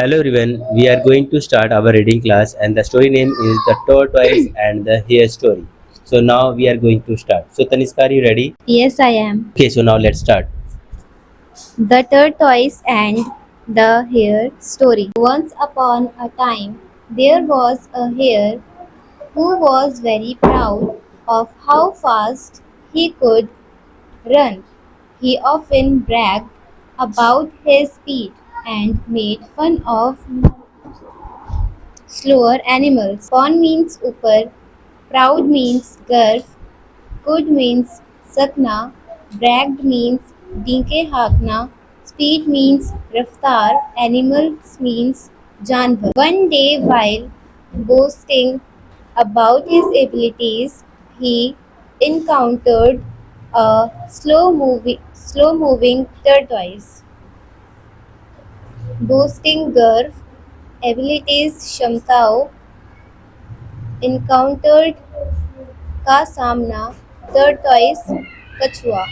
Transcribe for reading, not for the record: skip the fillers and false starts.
Hello everyone, we are going to start our reading class and the story name is The Tortoise and the Hare Story. So now we are going to start. So Taniska, are you ready? Yes, I am. Okay, so now let's start. The Tortoise and the Hare Story. Once upon a time, there was a hare who was very proud of how fast he could run. He often bragged about his speed and made fun of slower animals. Pon means upper, proud means गर्व, could means सकना, bragged means डींके हाँकना, speed means रफ्तार, animals means जानवर. One day while boasting about his abilities, he encountered a slow moving tortoise. Boasting गर्व, abilities क्षमताओं, encountered का सामना, tortoise कछुआ.